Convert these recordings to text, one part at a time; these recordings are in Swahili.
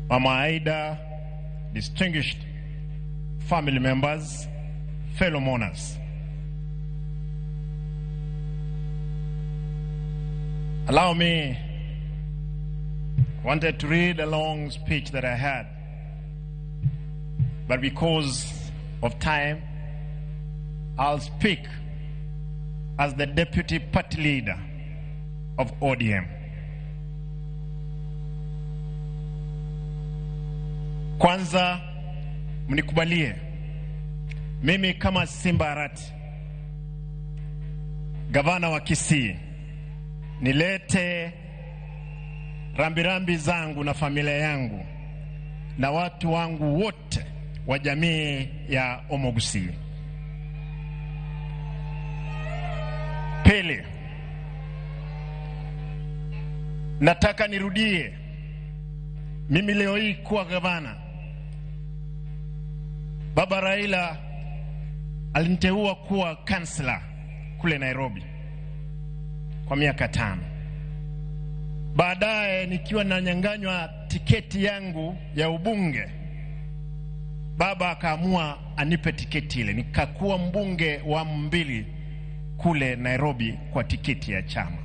Mama Aida, distinguished family members, fellow mourners. Allow me, I wanted to read a long speech that I had, but because of time, I'll speak as the deputy party leader of ODM. Kwanza, mnikubalie, mimi kama Simba Arati, gavana wa Kisii, nilete rambirambi zangu na familia yangu na watu wangu wote wa jamii ya Omogusi. Pili, nataka nirudie, mimi leo hii kuwa gavana, Baba Raila aliniteua kuwa kansela kule Nairobi kwa miaka 5. Baadaye nikiwa nanyang'anywa tiketi yangu ya ubunge, baba akaamua anipe tiketi ile. Nikakuwa mbunge wa 2 kule Nairobi kwa tiketi ya chama.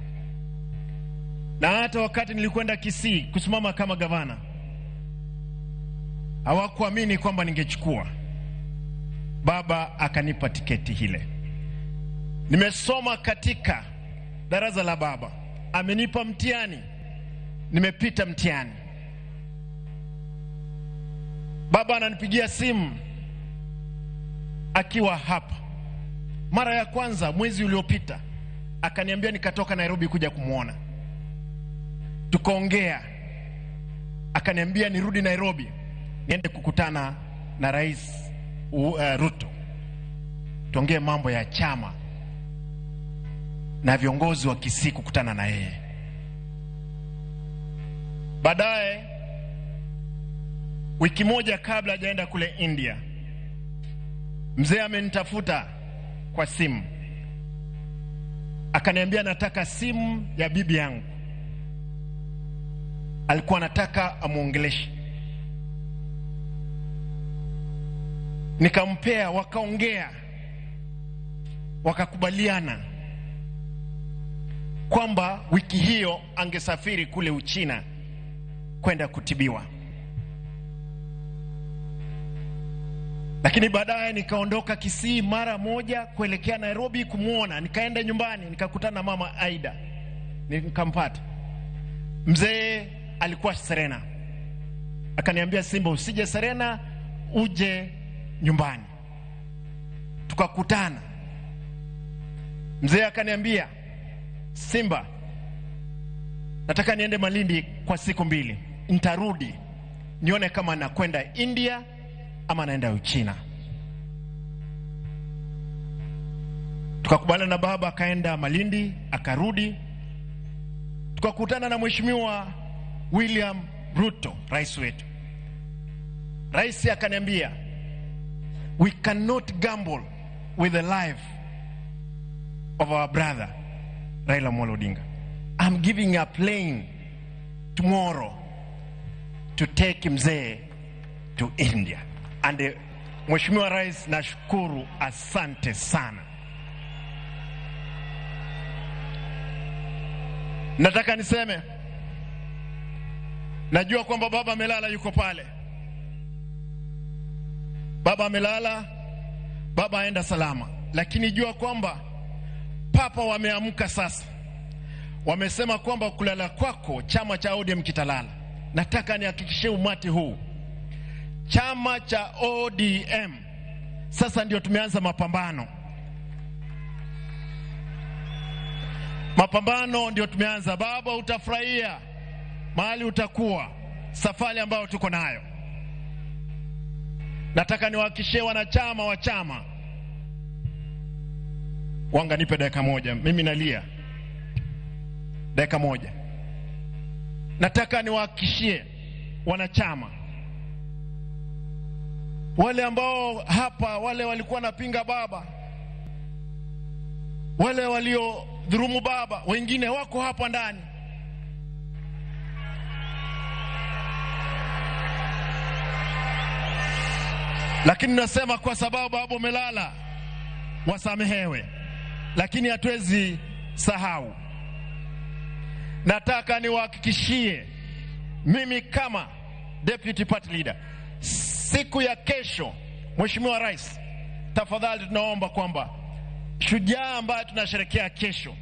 Na hata wakati nilikwenda Kisii kusimama kama gavana, hawakuamini kwamba ningechukua. Baba akanipa tiketi ile. Nimesoma katika darasa la baba. Amenipa mtihani. Nimepita mtihani. Baba ananipigia simu akiwa hapa. Mara ya kwanza mwezi uliopita akaniambia nikatoka Nairobi kuja kumuona. Tukaongea. Akaniambia nirudi Nairobi niende kukutana na Rais Ruto. Tuongee mambo ya chama na viongozi wa Kisii kukutana na yeye. Baadaye wiki moja kabla hajaenda kule India, mzee amenitafuta kwa simu. Akaniambia nataka simu ya bibi yangu. Alikuwa anataka amuongeleshe. Nikampea, wakaongea. Wakakubaliana kwamba wiki hiyo angesafiri kule Uchina kwenda kutibiwa. Lakini baadaye nikaondoka Kisii mara moja kuelekea Nairobi kumuona. Nikaenda nyumbani, nikakutana na mama Aida. Nikampata. Mzee alikuwa Serena. Akaniambia, Simba, usije Serena, uje nyumbani. Tukakutana. Mzee akaniambia, Simba, nataka niende Malindi kwa siku 2. Nitarudi nione kama nakwenda India ama naenda Uchina. Tukakubaliana na baba, akaenda Malindi, akarudi. Tukakutana na Mheshimiwa William Ruto, rais wetu. Rais akaniambia, we cannot gamble with the life of our brother Raila Amolo Odinga. I'm giving a plane tomorrow to take mzee to India. And Mheshimiwa Rais, nashukuru, asante sana. Nataka niseme, najua kwamba baba amelala, yuko pale. Baba amelala, baba aenda salama. Lakini jua kwamba papa wameamka sasa. Wamesema kwamba kulala kwako chama cha ODM kitalala. Nataka nihakikishie umati huu, chama cha ODM sasa ndio tumeanza mapambano. Mapambano ndio tumeanza. Baba, utafurahia mahali utakuwa, safari ambayo tuko nayo. Nataka niwahakikishie wanachama wa chama. Wanga, nipe dakika moja, mimi nalia. Dakika moja. Nataka niwahakikishie wanachama, wale ambao hapa, wale walikuwa napinga baba, wale walio dhurumu baba, wengine wako hapa ndani. Lakini nasema kwa sababu baba umelala, wasamehewe. Lakini hatuwezi sahau. Nataka niwahakikishie, mimi kama deputy party leader, siku ya kesho, Mheshimiwa Rais, tafadhali tunaomba kwamba shujaa ambaye tunasherehekea kesho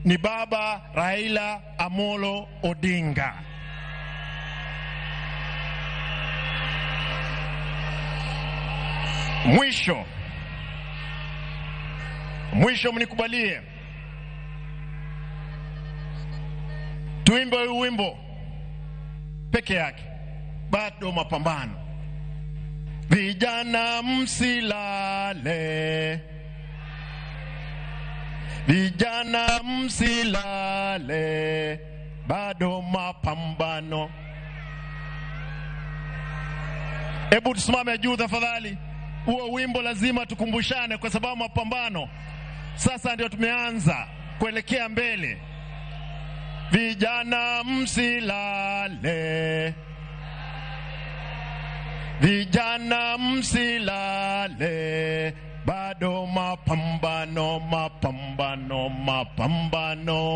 ni Baba Raila Amolo Odinga. Mwisho mnikubalie tuimbe wimbo peke yake, bado mapambano. Vijana msilale, vijana msilale, bado mapambano. Hebu tusimame juu tafadhali. Huo wimbo lazima tukumbushane, kwa sababu mapambano sasa ndio tumeanza kuelekea mbele. Vijana msilale, vijana msilale, bado mapambano, mapambano, mapambano.